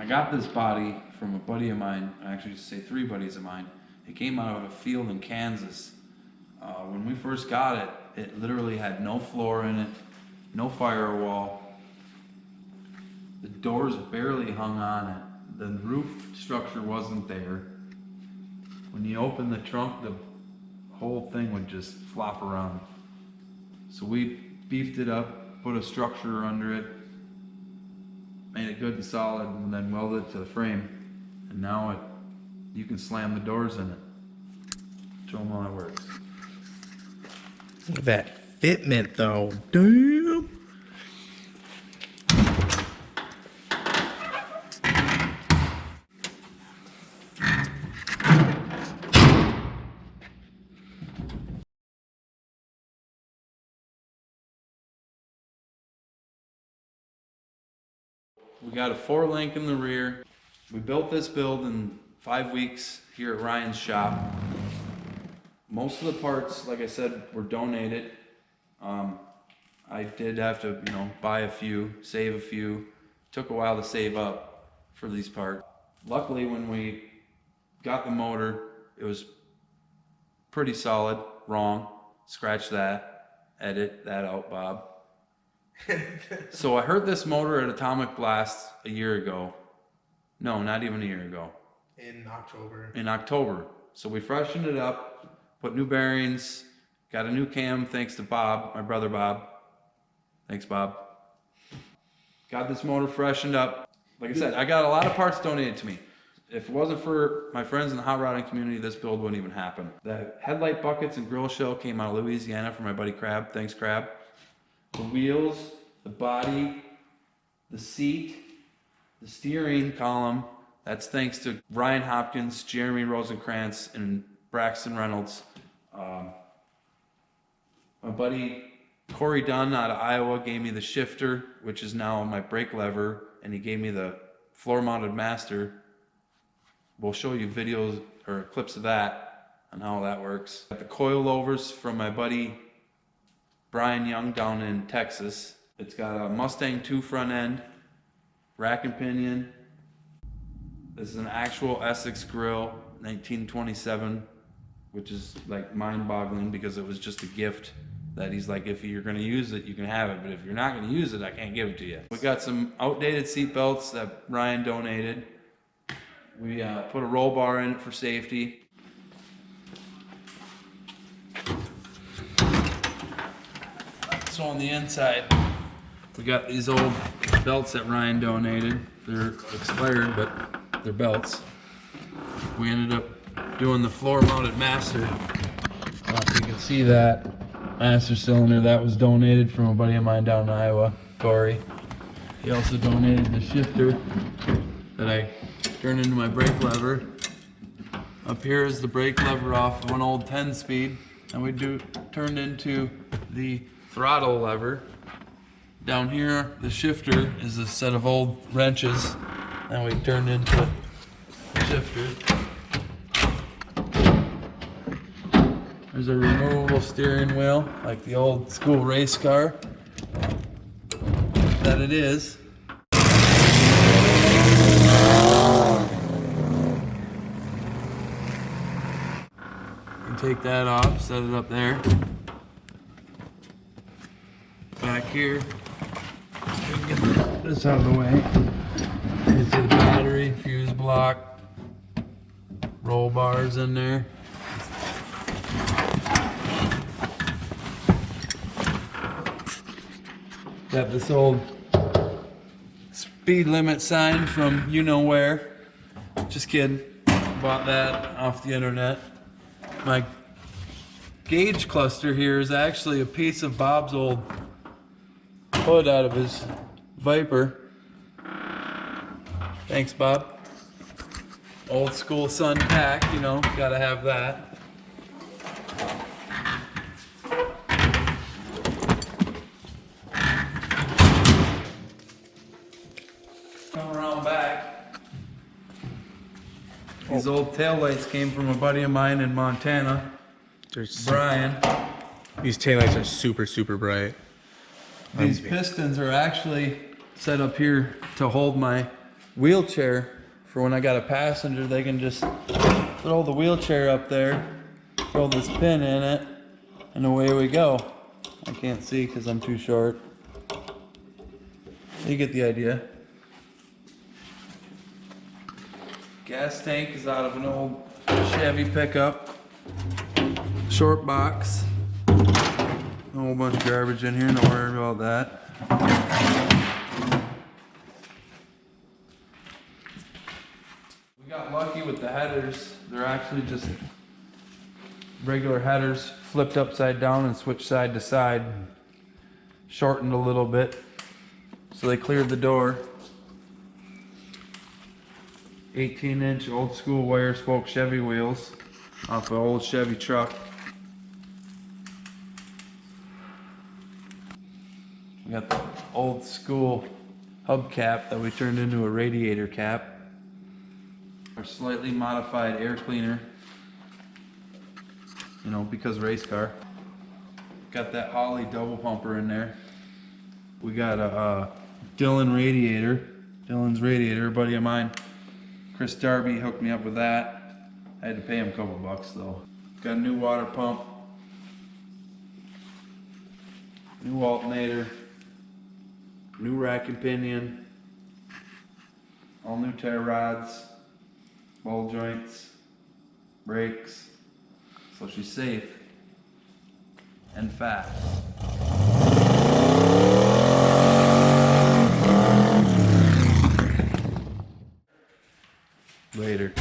I got this body from a buddy of mine, actually just say 3 buddies of mine. It came out of a field in Kansas. When we first got it, it literally had no floor in it, no firewall. The doors barely hung on it. The roof structure wasn't there. When you open the trunk, the whole thing would just flop around. So we beefed it up, put a structure under it, made it good and solid, and then welded it to the frame. And now you can slam the doors in it. Show them how it works. Look at that fitment though. Damn. We got a 4-link in the rear. We built this build in 5 weeks here at Ryan's shop. Most of the parts, like I said, were donated. I did have to, buy a few, save a few. Took a while to save up for these parts. Luckily, when we got the motor, it was pretty solid. Wrong. Scratch that. Edit that out, Bob. So I heard this motor at Atomic Blast a year ago. No, not even a year ago. In October. In October. So we freshened it up, put new bearings, got a new cam thanks to Bob, my brother Bob. Thanks, Bob. Got this motor freshened up. Like I said, I got a lot of parts donated to me. If it wasn't for my friends in the hot rodding community, this build wouldn't even happen. The headlight buckets and grill shell came out of Louisiana from my buddy Crab. Thanks, Crab. The wheels, the body, the seat, the steering column, that's thanks to Ryan Hopkins, Jeremy Rosenkrantz, and Braxton Reynolds. My buddy Corey Dunn out of Iowa gave me the shifter, which is now my brake lever, and he gave me the floor-mounted master. We'll show you videos or clips of that and how that works. Got the coilovers from my buddy Brian Young down in Texas. It's got a Mustang 2 front end, rack and pinion. This is an actual Essex grill, 1927, which is like mind-boggling because it was just a gift that he's like, if you're gonna use it, you can have it, but if you're not gonna use it, I can't give it to you. We got some outdated seat belts that Ryan donated. We put a roll bar in it for safety. So on the inside, we got these old belts that Ryan donated. They're expired, but they're belts. We ended up doing the floor-mounted master. If you can see that master cylinder, that was donated from a buddy of mine down in Iowa, Corey. He also donated the shifter that I turned into my brake lever. Up here is the brake lever off of an old 10-speed, and we turned into the throttle lever. Down here, the shifter is a set of old wrenches, and we turned into the shifter. There's a removable steering wheel, like the old school race car that it is. You can take that off, set it up there. Back here, get this out of the way. You see the battery, fuse block, roll bars in there. Got this old speed limit sign from you know where. Just kidding. Bought that off the internet. My gauge cluster here is actually a piece of Bob's old hood out of his Viper. Thanks, Bob. Old school sun pack, gotta have that. Come around back. These old taillights came from a buddy of mine in Montana, Brian. These taillights are super, super bright. These pistons are actually set up here to hold my wheelchair for when I got a passenger. They can just throw the wheelchair up there, throw this pin in it, and away we go. I can't see because I'm too short. You get the idea. Gas tank is out of an old Chevy pickup. Short box. A whole bunch of garbage in here, don't worry about that. We got lucky with the headers. They're actually just regular headers flipped upside down and switched side to side. Shortened a little bit. So they cleared the door. 18-inch old school wire spoke Chevy wheels off an old Chevy truck. We got the old school hubcap that we turned into a radiator cap. Our slightly modified air cleaner, you know, because race car. Got that Holly double pumper in there. We got a Dillon Radiator. Dillon's Radiator, a buddy of mine. Chris Darby hooked me up with that. I had to pay him a couple bucks though. Got a new water pump. New alternator. New rack and pinion. All new tie rods. Ball joints. Brakes. So she's safe. And fast. Later.